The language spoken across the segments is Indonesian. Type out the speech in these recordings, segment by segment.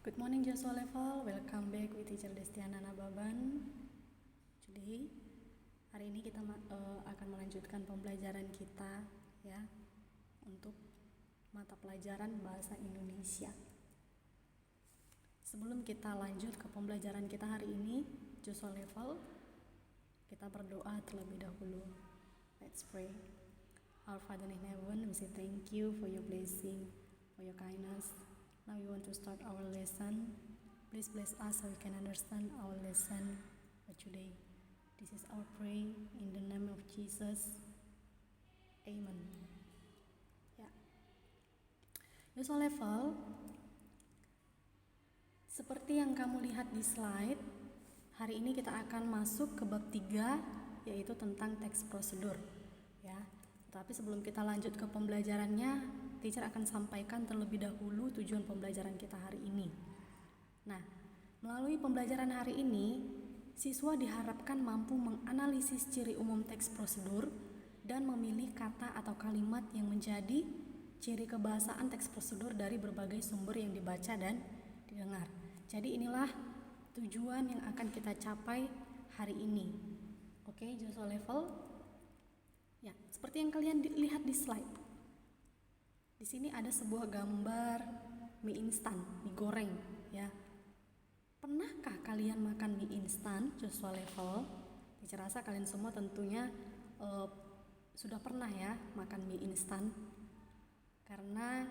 Good morning Joshua Level, welcome back with teacher Destiana Nababan. Today, hari ini kita akan melanjutkan pembelajaran kita ya untuk mata pelajaran bahasa Indonesia. Sebelum kita lanjut ke pembelajaran kita hari ini, Joshua Level, kita berdoa terlebih dahulu. Let's pray. Our Father in heaven, we say thank you for your blessing, for your kindness. Now we want to start our lesson. Please bless us so we can understand our lesson for today. This is our prayer in the name of Jesus. Amen. Ya. Joshua Level, seperti yang kamu lihat di slide, hari ini kita akan masuk ke bab 3, yaitu tentang teks prosedur. Ya. Tapi sebelum kita lanjut ke pembelajarannya, teacher akan sampaikan terlebih dahulu tujuan pembelajaran kita hari ini. Nah, melalui pembelajaran hari ini, siswa diharapkan mampu menganalisis ciri umum teks prosedur dan memilih kata atau kalimat yang menjadi ciri kebahasaan teks prosedur dari berbagai sumber yang dibaca dan didengar. Jadi inilah tujuan yang akan kita capai hari ini. Oke, Joshua Level. Ya, seperti yang kalian lihat di slide. Di sini ada sebuah gambar mie instan, mie goreng, ya. Pernahkah kalian makan mie instan, Joshua Level? Saya rasa kalian semua tentunya sudah pernah ya makan mie instan. Karena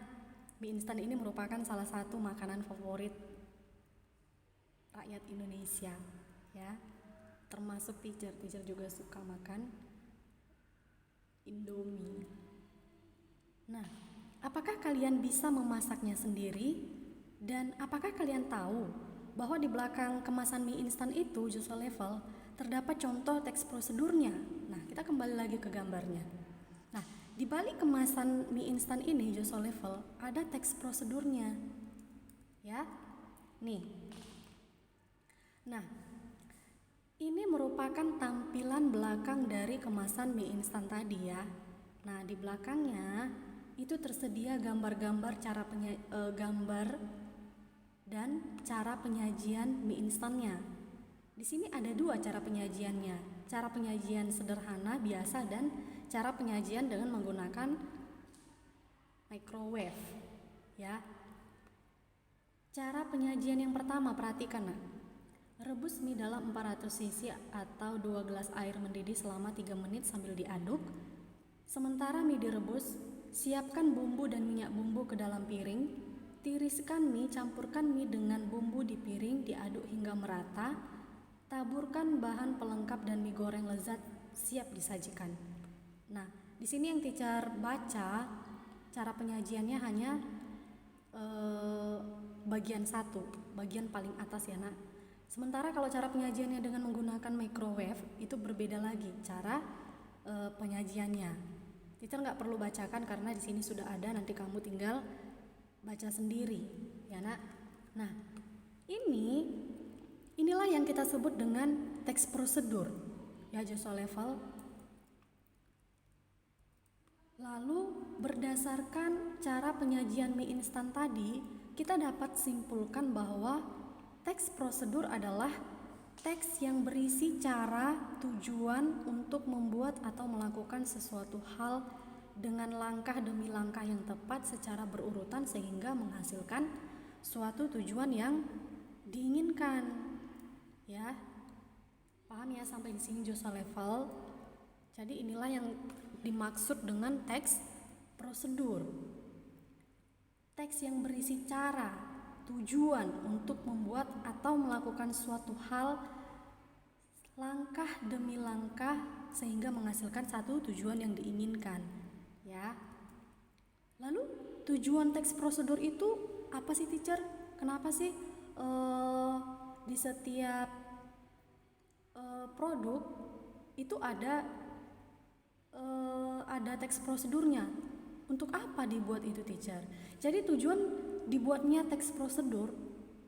mie instan ini merupakan salah satu makanan favorit rakyat Indonesia, ya. Termasuk teacher juga suka makan Indomie. Nah, apakah kalian bisa memasaknya sendiri? Dan apakah kalian tahu bahwa di belakang kemasan mie instan itu, Joshua Level, terdapat contoh teks prosedurnya? Nah, kita kembali lagi ke gambarnya. Nah, di balik kemasan mie instan ini, Joshua Level, ada teks prosedurnya. Ya, nih. Nah, ini merupakan tampilan belakang dari kemasan mie instan tadi ya. Nah, di belakangnya itu tersedia gambar-gambar gambar dan cara penyajian mie instannya. Di sini ada dua cara penyajiannya. Cara penyajian sederhana biasa dan cara penyajian dengan menggunakan microwave. Ya. Cara penyajian yang pertama, perhatikan nah. Rebus mie dalam 400 cc atau 2 gelas air mendidih selama 3 menit sambil diaduk. Sementara mie direbus, siapkan bumbu dan minyak bumbu ke dalam piring. Tiriskan mie, campurkan mie dengan bumbu di piring, diaduk hingga merata. Taburkan bahan pelengkap dan mie goreng lezat siap disajikan. Nah, di sini yang teacher baca cara penyajiannya hanya bagian satu, bagian paling atas ya nak. Sementara kalau cara penyajiannya dengan menggunakan microwave itu berbeda lagi cara penyajiannya. Teacher nggak perlu bacakan karena di sini sudah ada, nanti kamu tinggal baca sendiri, ya nak. Nah, inilah yang kita sebut dengan teks prosedur, ya Joshua Level. Lalu berdasarkan cara penyajian mie instan tadi, kita dapat simpulkan bahwa teks prosedur adalah teks yang berisi cara, tujuan untuk membuat atau melakukan sesuatu hal dengan langkah demi langkah yang tepat secara berurutan sehingga menghasilkan suatu tujuan yang diinginkan. Ya. Paham ya sampai di sini Joshua Level? Jadi inilah yang dimaksud dengan teks prosedur. Teks yang berisi cara, tujuan untuk membuat atau melakukan suatu hal langkah demi langkah sehingga menghasilkan satu tujuan yang diinginkan, ya. Lalu tujuan teks prosedur itu apa sih teacher? Kenapa sih di setiap produk itu ada teks prosedurnya? Untuk apa dibuat itu teacher? Jadi tujuan dibuatnya teks prosedur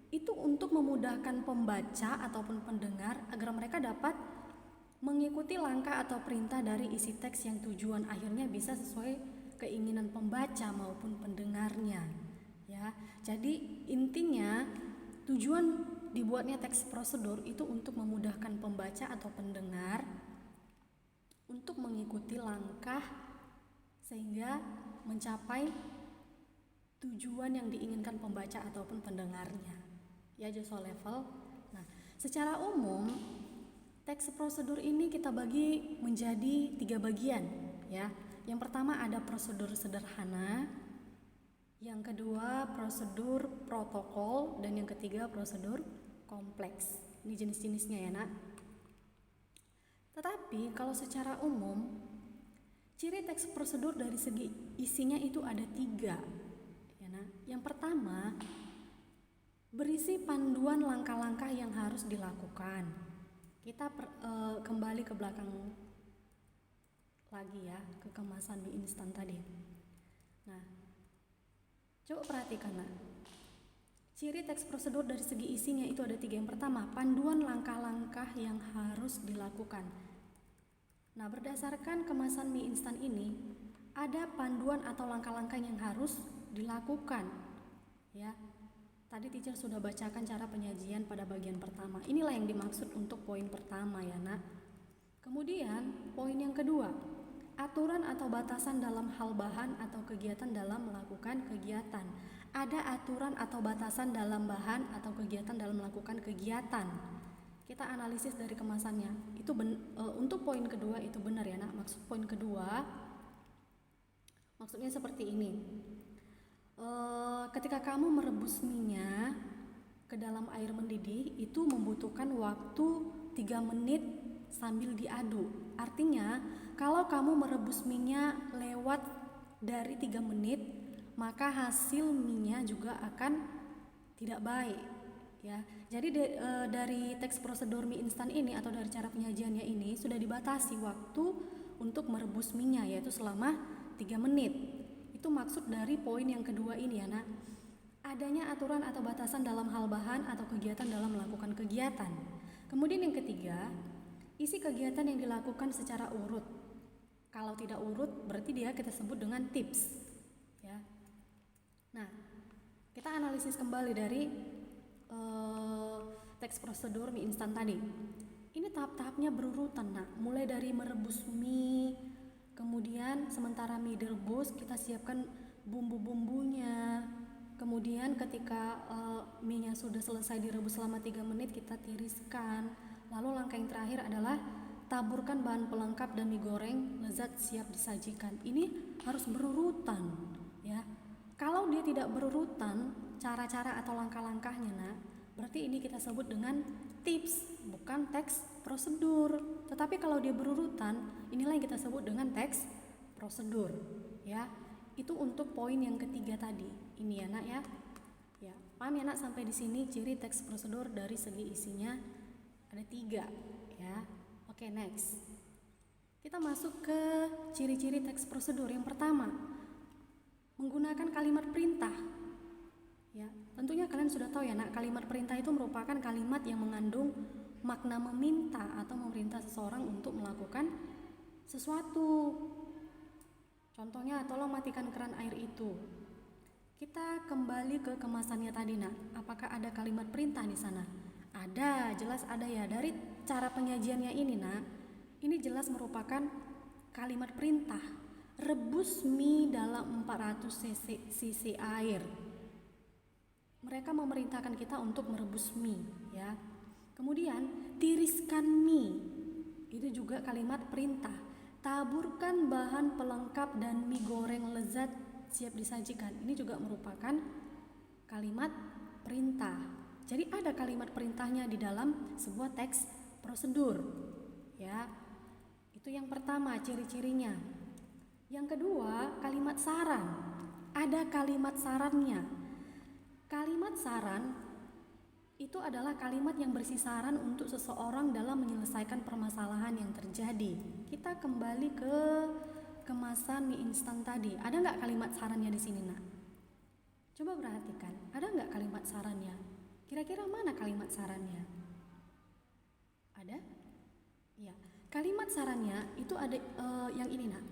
itu untuk memudahkan pembaca ataupun pendengar agar mereka dapat mengikuti langkah atau perintah dari isi teks yang tujuan akhirnya bisa sesuai keinginan pembaca maupun pendengarnya. Ya, jadi intinya tujuan dibuatnya teks prosedur itu untuk memudahkan pembaca atau pendengar untuk mengikuti langkah sehingga mencapai tujuan yang diinginkan pembaca ataupun pendengarnya. Ya, Joshua level. Nah, secara umum teks prosedur ini kita bagi menjadi 3 bagian, ya. Yang pertama ada prosedur sederhana, yang kedua prosedur protokol, dan yang ketiga prosedur kompleks. Ini jenis-jenisnya ya, Nak. Tetapi kalau secara umum ciri teks prosedur dari segi isinya itu ada 3, ya, Nak. Yang pertama berisi panduan langkah-langkah yang harus dilakukan. Kita kembali ke belakang lagi ya, ke kemasan mie instan tadi. Nah, coba perhatikan, Nak. Ciri teks prosedur dari segi isinya itu ada 3. Yang pertama, panduan langkah-langkah yang harus dilakukan. Nah, berdasarkan kemasan mie instan ini, ada panduan atau langkah-langkah yang harus dilakukan. Ya, tadi teacher sudah bacakan cara penyajian pada bagian pertama. Inilah yang dimaksud untuk poin pertama ya, Nak. Kemudian, poin yang kedua, aturan atau batasan dalam hal bahan atau kegiatan dalam melakukan kegiatan. Ada aturan atau batasan dalam bahan atau kegiatan dalam melakukan kegiatan. Kita analisis dari kemasannya. Itu untuk poin kedua itu benar ya, Nak. Maksud poin kedua, maksudnya seperti ini. Ketika kamu merebus minyak ke dalam air mendidih, itu membutuhkan waktu 3 menit sambil diaduk. Artinya, kalau kamu merebus minyak lewat dari 3 menit, maka hasil minyak juga akan tidak baik, ya. Jadi dari teks prosedur mie instan ini atau dari cara penyajiannya ini sudah dibatasi waktu untuk merebus minyak, yaitu selama 3 menit. Itu maksud dari poin yang kedua ini ya, Nak. Adanya aturan atau batasan dalam hal bahan atau kegiatan dalam melakukan kegiatan. Kemudian yang ketiga, isi kegiatan yang dilakukan secara urut. Kalau tidak urut berarti dia kita sebut dengan tips, ya. Nah, kita analisis kembali dari teks prosedur mie instan tadi. Ini tahap-tahapnya berurutan, Nak. Mulai dari merebus mie, kemudian sementara mie direbus kita siapkan bumbu-bumbunya. Kemudian ketika mie-nya sudah selesai direbus selama 3 menit kita tiriskan. Lalu langkah yang terakhir adalah taburkan bahan pelengkap dan mie goreng lezat siap disajikan. Ini harus berurutan, ya. Kalau dia tidak berurutan cara-cara atau langkah-langkahnya, Nak, berarti ini kita sebut dengan tips, bukan teks prosedur. Tetapi kalau dia berurutan, inilah yang kita sebut dengan teks prosedur, ya. Itu untuk poin yang ketiga tadi. Ini ya, Nak, ya. Ya, paham ya, Nak, sampai di sini ciri teks prosedur dari segi isinya ada 3, ya. Oke, next. Kita masuk ke ciri-ciri teks prosedur. Yang pertama, menggunakan kalimat perintah. Ya, tentunya kalian sudah tahu ya, Nak, kalimat perintah itu merupakan kalimat yang mengandung makna meminta atau memerintah seseorang untuk melakukan sesuatu. Contohnya, tolong matikan keran air itu. Kita kembali ke kemasannya tadi, Nak. Apakah ada kalimat perintah di sana? Ada, jelas ada ya. Dari cara penyajiannya ini, Nak, ini jelas merupakan kalimat perintah. Rebus mie dalam 400 cc air. Mereka memerintahkan kita untuk merebus mie, ya. Kemudian tiriskan mie. Itu juga kalimat perintah. Taburkan bahan pelengkap dan mie goreng lezat siap disajikan. Ini juga merupakan kalimat perintah. Jadi ada kalimat perintahnya di dalam sebuah teks prosedur, ya. Itu yang pertama ciri-cirinya. Yang kedua, kalimat saran. Ada kalimat sarannya. Kalimat saran itu adalah kalimat yang berisi saran untuk seseorang dalam menyelesaikan permasalahan yang terjadi. Kita kembali ke kemasan mie instan tadi. Ada nggak kalimat sarannya di sini, Nak? Coba perhatikan. Ada nggak kalimat sarannya? Kira-kira mana kalimat sarannya? Ada? Ya. Kalimat sarannya itu ada yang ini, Nak.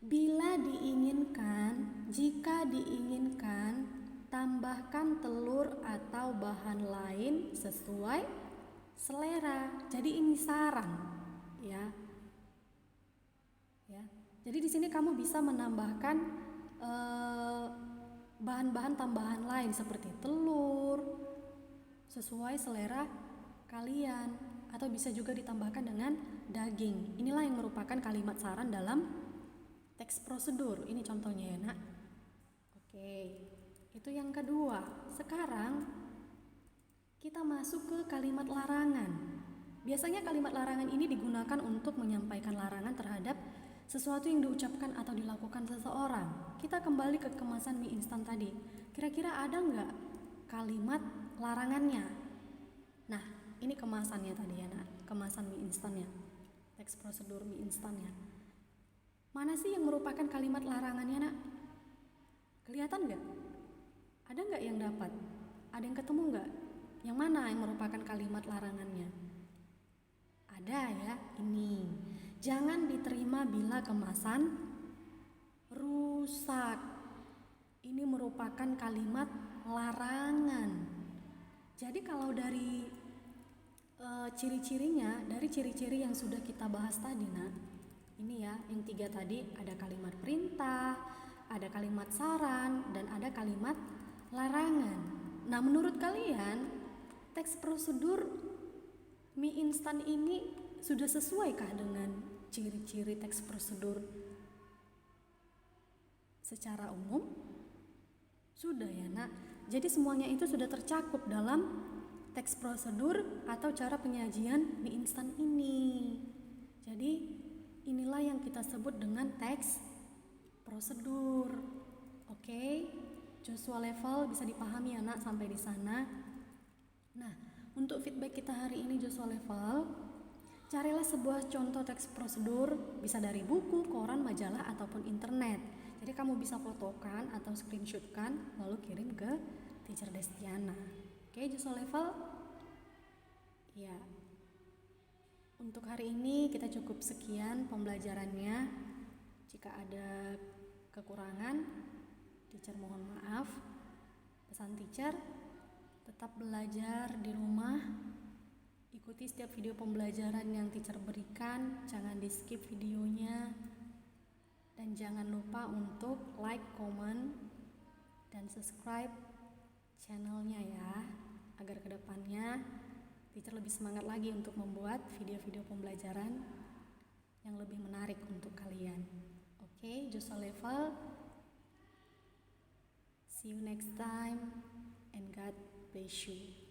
Bila diinginkan, jika diinginkan, tambah tambahkan telur atau bahan lain sesuai selera. Jadi ini saran, ya. Ya. Jadi di sini kamu bisa menambahkan bahan-bahan tambahan lain seperti telur sesuai selera kalian, atau bisa juga ditambahkan dengan daging. Inilah yang merupakan kalimat saran dalam teks prosedur. Ini contohnya ya, Nak. Oke, itu yang kedua. Sekarang kita masuk ke kalimat larangan. Biasanya kalimat larangan ini digunakan untuk menyampaikan larangan terhadap sesuatu yang diucapkan atau dilakukan seseorang. Kita kembali ke kemasan mie instan tadi. Kira-kira ada nggak kalimat larangannya? Nah, ini kemasannya tadi ya, Nak. Kemasan mie instannya. Teks prosedur mie instannya. Mana sih yang merupakan kalimat larangannya, Nak? Kelihatan nggak? Ada nggak yang dapat? Ada yang ketemu nggak? Yang mana yang merupakan kalimat larangannya? Ada ya, ini. Jangan diterima bila kemasan rusak. Ini merupakan kalimat larangan. Jadi kalau dari ciri-cirinya, dari ciri-ciri yang sudah kita bahas tadi, Nak, ini ya, yang 3 tadi, ada kalimat perintah, ada kalimat saran, dan ada kalimat larangan. Nah, menurut kalian, teks prosedur mie instan ini sudah sesuaikah dengan ciri-ciri teks prosedur secara umum? Sudah ya, Nak. Jadi semuanya itu sudah tercakup dalam teks prosedur atau cara penyajian mie instan ini. Jadi inilah yang kita sebut dengan teks prosedur. Oke, Joshua level bisa dipahami ya, Nak, sampai di sana. Nah, untuk feedback kita hari ini Joshua level, carilah sebuah contoh teks prosedur, bisa dari buku, koran, majalah, ataupun internet. Jadi kamu bisa fotokan atau screenshotkan lalu kirim ke Teacher Destiana. Oke, Joshua level. Ya. Untuk hari ini kita cukup sekian pembelajarannya. Jika ada kekurangan, teacher mohon maaf. Pesan teacher, tetap belajar di rumah. Ikuti setiap video pembelajaran yang teacher berikan, jangan di skip videonya. Dan jangan lupa untuk like, comment, dan subscribe channelnya ya, agar kedepannya teacher lebih semangat lagi untuk membuat video-video pembelajaran yang lebih menarik untuk kalian. Oke, Joshua level. See you next time and God bless you.